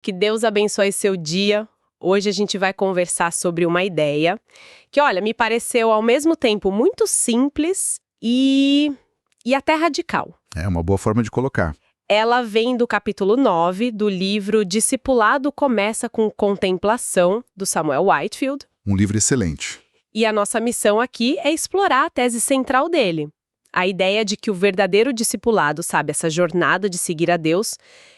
Que Deus abençoe seu dia. Hoje a gente vai conversar sobre uma ideia que, olha, me pareceu ao mesmo tempo muito simples e até radical. É uma boa forma de colocar. Ela vem do capítulo 9 do livro Discipulado Começa com Contemplação, do Samuel Whitefield. Um livro excelente. E a nossa missão aqui é explorar a tese central dele. A ideia de que o verdadeiro discipulado, sabe, essa jornada de seguir a Deus,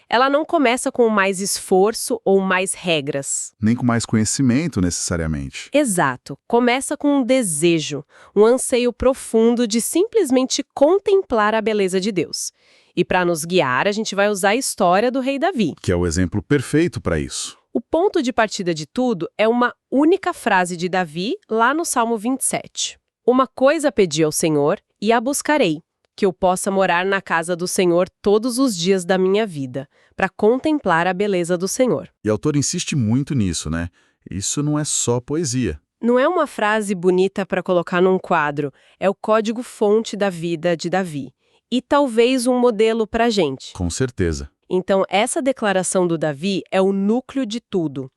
ela não começa com mais esforço ou mais regras. Nem com mais conhecimento, necessariamente. Exato. Começa com um desejo, um anseio profundo de simplesmente contemplar a beleza de Deus. E para nos guiar, a gente vai usar a história do rei Davi. Que é o exemplo perfeito para isso. O ponto de partida de tudo é uma única frase de Davi lá no Salmo 27. Uma coisa pedi ao Senhor e a buscarei, que eu possa morar na casa do Senhor todos os dias da minha vida, para contemplar a beleza do Senhor. E o autor insiste muito nisso, né? Isso não é só poesia. Não é uma frase bonita para colocar num quadro, é o código-fonte da vida de Davi. E talvez um modelo para a gente. Com certeza. Então, essa declaração do Davi é o núcleo de tudo.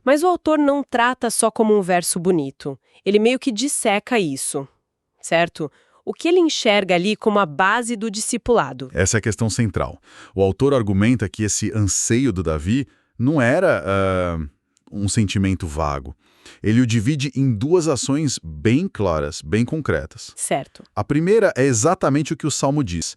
Mas o autor não trata só como um verso bonito. Ele meio que disseca isso, certo? O que ele enxerga ali como a base do discipulado. Essa é a questão central. O autor argumenta que esse anseio do Davi não era um sentimento vago. Ele o divide em duas ações bem claras, bem concretas. Certo. A primeira é exatamente o que o Salmo diz: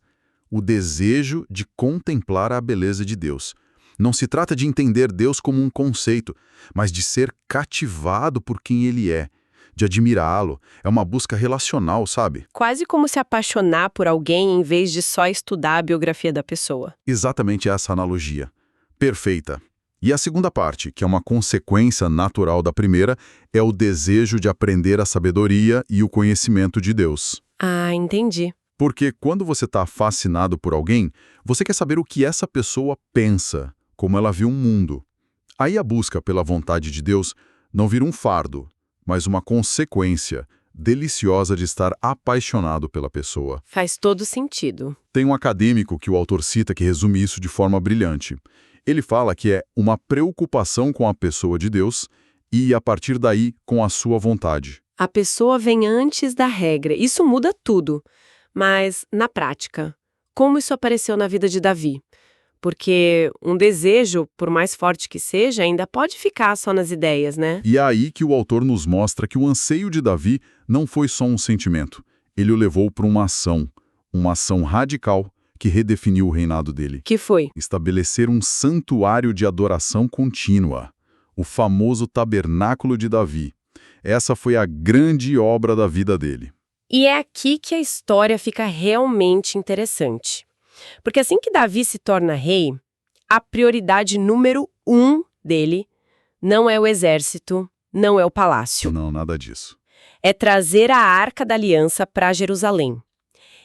o desejo de contemplar a beleza de Deus. Não se trata de entender Deus como um conceito, mas de ser cativado por quem Ele é, de admirá-lo. É uma busca relacional, sabe? Quase como se apaixonar por alguém em vez de só estudar a biografia da pessoa. Exatamente essa analogia. Perfeita. E a segunda parte, que é uma consequência natural da primeira, é o desejo de aprender a sabedoria e o conhecimento de Deus. Ah, entendi. Porque quando você está fascinado por alguém, você quer saber o que essa pessoa pensa, como ela viu o mundo. Aí a busca pela vontade de Deus não vira um fardo, mas uma consequência deliciosa de estar apaixonado pela pessoa. Faz todo sentido. Tem um acadêmico que o autor cita que resume isso de forma brilhante. Ele fala que é uma preocupação com a pessoa de Deus e, a partir daí, com a sua vontade. A pessoa vem antes da regra. Isso muda tudo. Mas, na prática, como isso apareceu na vida de Davi? Porque um desejo, por mais forte que seja, ainda pode ficar só nas ideias, né? E é aí que o autor nos mostra que o anseio de Davi não foi só um sentimento. Ele o levou para uma ação radical que redefiniu o reinado dele. Que foi? Estabelecer um santuário de adoração contínua, o famoso tabernáculo de Davi. Essa foi a grande obra da vida dele. E é aqui que a história fica realmente interessante. Porque assim que Davi se torna rei, a prioridade número 1 dele não é o exército, não é o palácio. Não, nada disso. É trazer a Arca da Aliança para Jerusalém.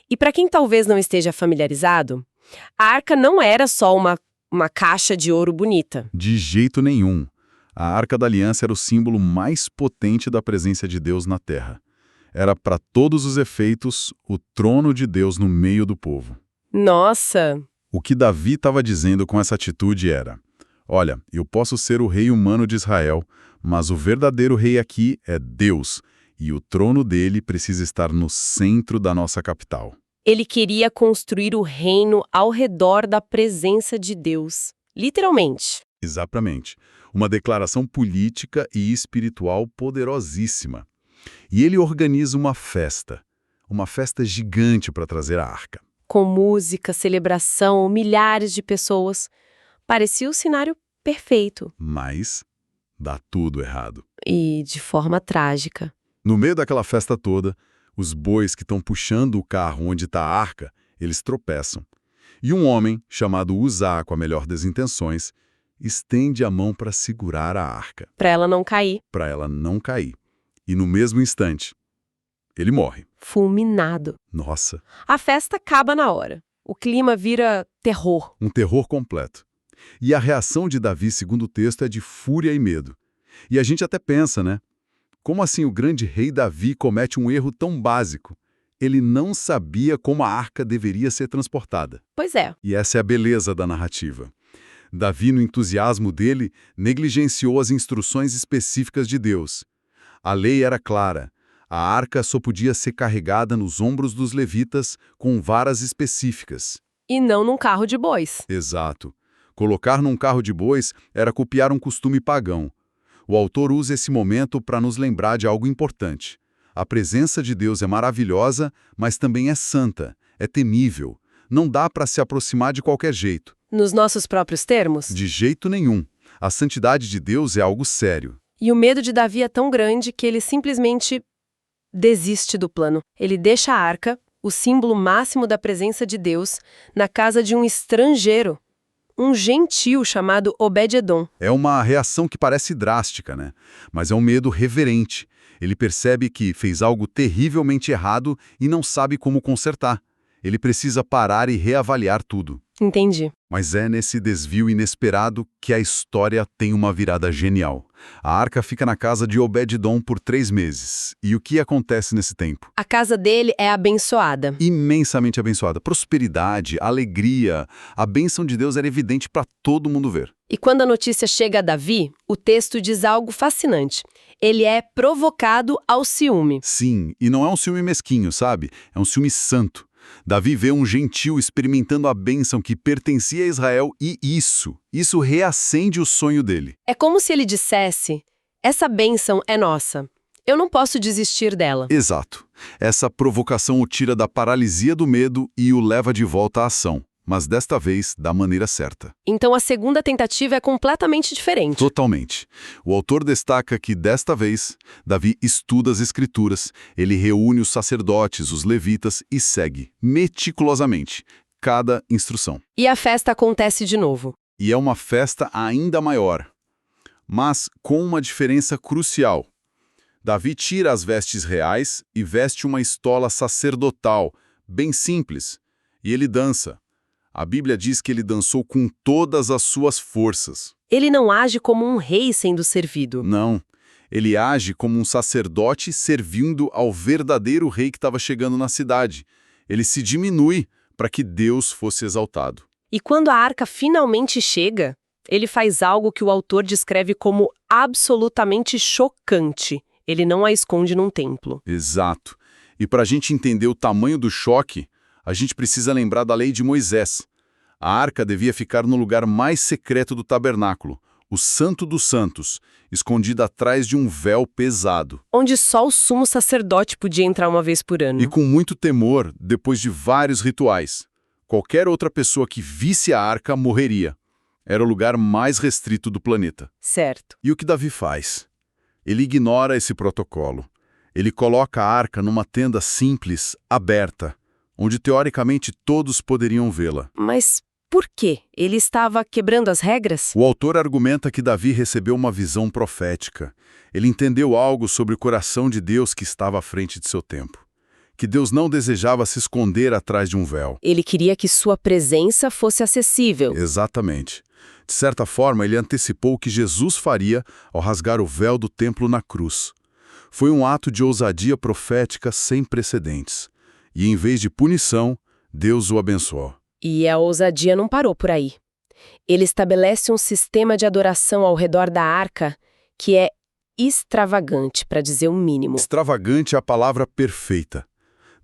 E para quem talvez não esteja familiarizado, a Arca não era só uma caixa de ouro bonita. De jeito nenhum. A Arca da Aliança era o símbolo mais potente da presença de Deus na Terra. Era, para todos os efeitos, o trono de Deus no meio do povo. Nossa! O que Davi estava dizendo com essa atitude era: olha, eu posso ser o rei humano de Israel, mas o verdadeiro rei aqui é Deus, e o trono dele precisa estar no centro da nossa capital. Ele queria construir o reino ao redor da presença de Deus. Literalmente. Exatamente. Uma declaração política e espiritual poderosíssima. E ele organiza uma festa gigante para trazer a arca. Com música, celebração, milhares de pessoas. Parecia o cenário perfeito. Mas dá tudo errado. E de forma trágica. No meio daquela festa toda, os bois que estão puxando o carro onde está a arca, eles tropeçam. E um homem, chamado Uzá, com a melhor das intenções, estende a mão para segurar a arca. Para ela não cair. Para ela não cair. E no mesmo instante, ele morre. Fulminado. Nossa. A festa acaba na hora. O clima vira terror. Um terror completo. E a reação de Davi, segundo o texto, é de fúria e medo. E a gente até pensa, né? Como assim o grande rei Davi comete um erro tão básico? Ele não sabia como a arca deveria ser transportada. Pois é. E essa é a beleza da narrativa. Davi, no entusiasmo dele, negligenciou as instruções específicas de Deus. A lei era clara. A arca só podia ser carregada nos ombros dos levitas com varas específicas. E não num carro de bois. Exato. Colocar num carro de bois era copiar um costume pagão. O autor usa esse momento para nos lembrar de algo importante. A presença de Deus é maravilhosa, mas também é santa, é temível. Não dá para se aproximar de qualquer jeito. Nos nossos próprios termos? De jeito nenhum. A santidade de Deus é algo sério. E o medo de Davi é tão grande que ele simplesmente desiste do plano. Ele deixa a arca, o símbolo máximo da presença de Deus, na casa de um estrangeiro, um gentio chamado Obed-edom. É uma reação que parece drástica, né? Mas é um medo reverente. Ele percebe que fez algo terrivelmente errado e não sabe como consertar. Ele precisa parar e reavaliar tudo. Entendi. Mas é nesse desvio inesperado que a história tem uma virada genial. A arca fica na casa de Obed-edom por 3 meses. E o que acontece nesse tempo? A casa dele é abençoada. Imensamente abençoada. Prosperidade, alegria. A bênção de Deus era evidente para todo mundo ver. E quando a notícia chega a Davi, o texto diz algo fascinante. Ele é provocado ao ciúme. Sim, e não é um ciúme mesquinho, sabe? É um ciúme santo. Davi vê um gentio experimentando a bênção que pertencia a Israel e isso reacende o sonho dele. É como se ele dissesse, essa bênção é nossa. Eu não posso desistir dela. Exato. Essa provocação o tira da paralisia do medo e o leva de volta à ação. Mas desta vez, da maneira certa. Então a segunda tentativa é completamente diferente. Totalmente. O autor destaca que, desta vez, Davi estuda as Escrituras, ele reúne os sacerdotes, os levitas e segue, meticulosamente, cada instrução. E a festa acontece de novo. E é uma festa ainda maior, mas com uma diferença crucial. Davi tira as vestes reais e veste uma estola sacerdotal, bem simples, e ele dança. A Bíblia diz que ele dançou com todas as suas forças. Ele não age como um rei sendo servido. Não. Ele age como um sacerdote servindo ao verdadeiro rei que estava chegando na cidade. Ele se diminui para que Deus fosse exaltado. E quando a arca finalmente chega, ele faz algo que o autor descreve como absolutamente chocante. Ele não a esconde num templo. Exato. E para a gente entender o tamanho do choque, a gente precisa lembrar da lei de Moisés. A arca devia ficar no lugar mais secreto do tabernáculo, o Santo dos Santos, escondida atrás de um véu pesado. Onde só o sumo sacerdote podia entrar uma vez por ano. E com muito temor, depois de vários rituais. Qualquer outra pessoa que visse a arca morreria. Era o lugar mais restrito do planeta. Certo. E o que Davi faz? Ele ignora esse protocolo. Ele coloca a arca numa tenda simples, aberta, onde teoricamente todos poderiam vê-la. Mas por quê? Ele estava quebrando as regras? O autor argumenta que Davi recebeu uma visão profética. Ele entendeu algo sobre o coração de Deus que estava à frente de seu tempo. Que Deus não desejava se esconder atrás de um véu. Ele queria que sua presença fosse acessível. Exatamente. De certa forma, ele antecipou o que Jesus faria ao rasgar o véu do templo na cruz. Foi um ato de ousadia profética sem precedentes. E em vez de punição, Deus o abençoou. E a ousadia não parou por aí. Ele estabelece um sistema de adoração ao redor da arca que é extravagante, para dizer o mínimo. Extravagante é a palavra perfeita.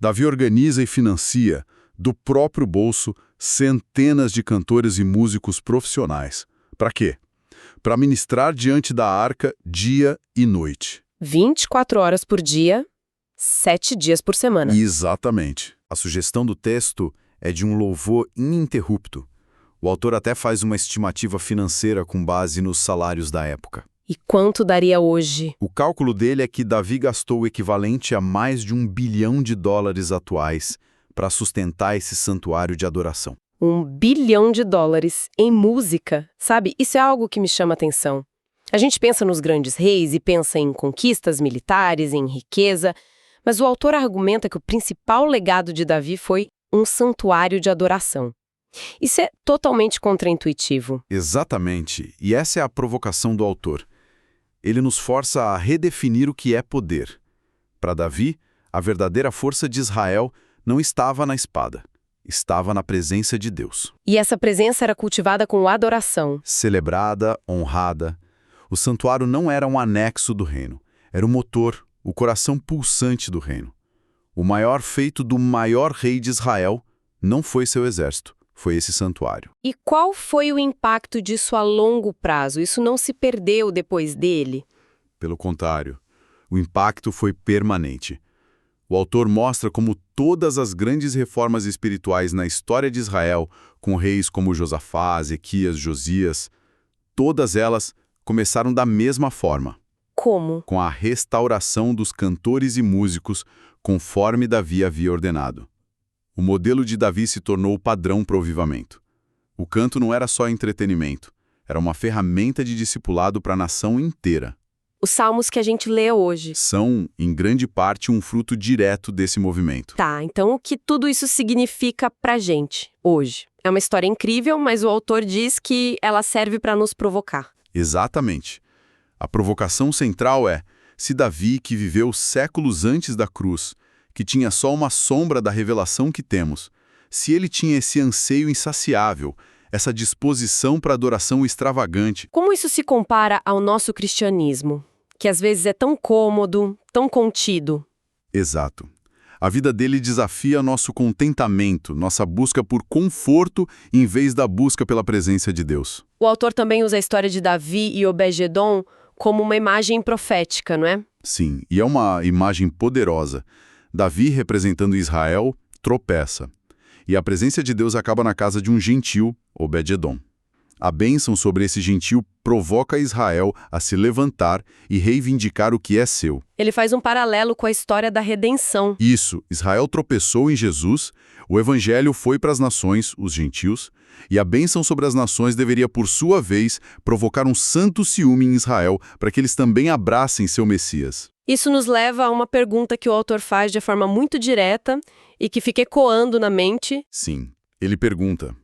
Davi organiza e financia, do próprio bolso, centenas de cantores e músicos profissionais. Para quê? Para ministrar diante da arca dia e noite. 24 horas por dia, 7 dias por semana. Exatamente. A sugestão do texto é de um louvor ininterrupto. O autor até faz uma estimativa financeira com base nos salários da época. E quanto daria hoje? O cálculo dele é que Davi gastou o equivalente a mais de $1 bilhão atuais para sustentar esse santuário de adoração. $1 bilhão em música, sabe? Isso é algo que me chama atenção. A gente pensa nos grandes reis e pensa em conquistas militares, em riqueza, mas o autor argumenta que o principal legado de Davi foi um santuário de adoração. Isso é totalmente contraintuitivo. Exatamente, e essa é a provocação do autor. Ele nos força a redefinir o que é poder. Para Davi, a verdadeira força de Israel não estava na espada, estava na presença de Deus. E essa presença era cultivada com adoração. Celebrada, honrada. O santuário não era um anexo do reino, era o motor, o coração pulsante do reino. O maior feito do maior rei de Israel não foi seu exército, foi esse santuário. E qual foi o impacto disso a longo prazo? Isso não se perdeu depois dele? Pelo contrário, o impacto foi permanente. O autor mostra como todas as grandes reformas espirituais na história de Israel, com reis como Josafá, Ezequias, Josias, todas elas começaram da mesma forma. Como? Com a restauração dos cantores e músicos, conforme Davi havia ordenado. O modelo de Davi se tornou o padrão para o avivamento. O canto não era só entretenimento, era uma ferramenta de discipulado para a nação inteira. Os salmos que a gente lê hoje. São, em grande parte, um fruto direto desse movimento. Tá, então o que tudo isso significa pra gente, hoje? É uma história incrível, mas o autor diz que ela serve para nos provocar. Exatamente. A provocação central é, se Davi, que viveu séculos antes da cruz, que tinha só uma sombra da revelação que temos, se ele tinha esse anseio insaciável, essa disposição para adoração extravagante. Como isso se compara ao nosso cristianismo, que às vezes é tão cômodo, tão contido? Exato. A vida dele desafia nosso contentamento, nossa busca por conforto em vez da busca pela presença de Deus. O autor também usa a história de Davi e Obed-Edom como uma imagem profética, não é? Sim, e é uma imagem poderosa. Davi, representando Israel, tropeça. E a presença de Deus acaba na casa de um gentil, Obed-Edom. A bênção sobre esse gentil provoca Israel a se levantar e reivindicar o que é seu. Ele faz um paralelo com a história da redenção. Isso, Israel tropeçou em Jesus, o evangelho foi para as nações, os gentios, e a bênção sobre as nações deveria, por sua vez, provocar um santo ciúme em Israel para que eles também abracem seu Messias. Isso nos leva a uma pergunta que o autor faz de forma muito direta e que fica ecoando na mente. Sim, ele pergunta: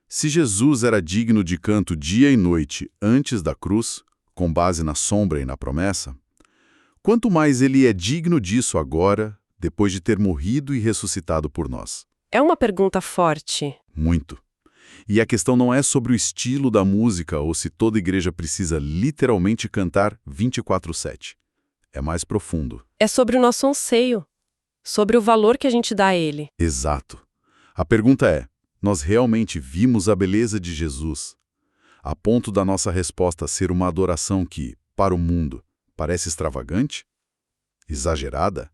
se Jesus era digno de canto dia e noite antes da cruz, com base na sombra e na promessa, quanto mais ele é digno disso agora, depois de ter morrido e ressuscitado por nós? É uma pergunta forte. Muito. E a questão não é sobre o estilo da música ou se toda igreja precisa literalmente cantar 24/7. É mais profundo. É sobre o nosso anseio, sobre o valor que a gente dá a ele. Exato. A pergunta é: nós realmente vimos a beleza de Jesus, a ponto da nossa resposta ser uma adoração que, para o mundo, parece extravagante? Exagerada?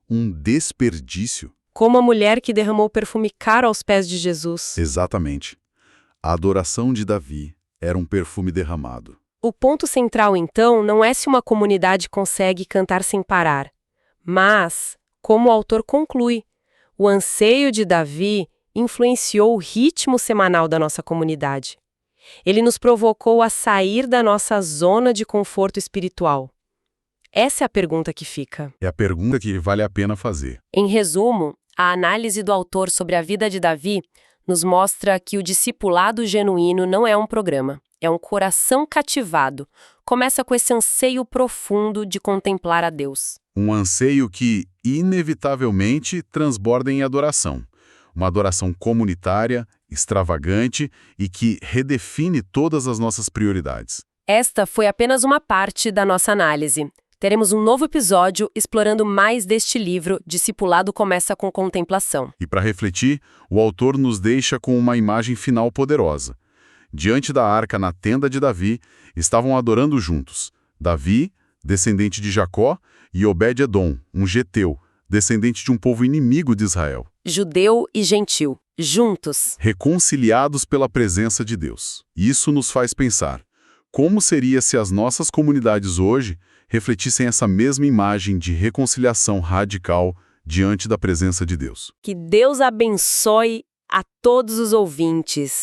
Um desperdício? Como a mulher que derramou perfume caro aos pés de Jesus. Exatamente. A adoração de Davi era um perfume derramado. O ponto central, então, não é se uma comunidade consegue cantar sem parar, mas, como o autor conclui, o anseio de Davi influenciou o ritmo semanal da nossa comunidade. Ele nos provocou a sair da nossa zona de conforto espiritual. Essa é a pergunta que fica. É a pergunta que vale a pena fazer. Em resumo, a análise do autor sobre a vida de Davi nos mostra que o discipulado genuíno não é um programa, é um coração cativado. Começa com esse anseio profundo de contemplar a Deus. Um anseio que, inevitavelmente, transborda em adoração. Uma adoração comunitária, extravagante e que redefine todas as nossas prioridades. Esta foi apenas uma parte da nossa análise. Teremos um novo episódio explorando mais deste livro, Discipulado Começa com Contemplação. E para refletir, o autor nos deixa com uma imagem final poderosa. Diante da arca na tenda de Davi, estavam adorando juntos. Davi, descendente de Jacó, e Obed-Edom, um geteu, descendente de um povo inimigo de Israel. Judeu e gentil, juntos. Reconciliados pela presença de Deus. Isso nos faz pensar: como seria se as nossas comunidades hoje refletissem essa mesma imagem de reconciliação radical diante da presença de Deus? Que Deus abençoe a todos os ouvintes.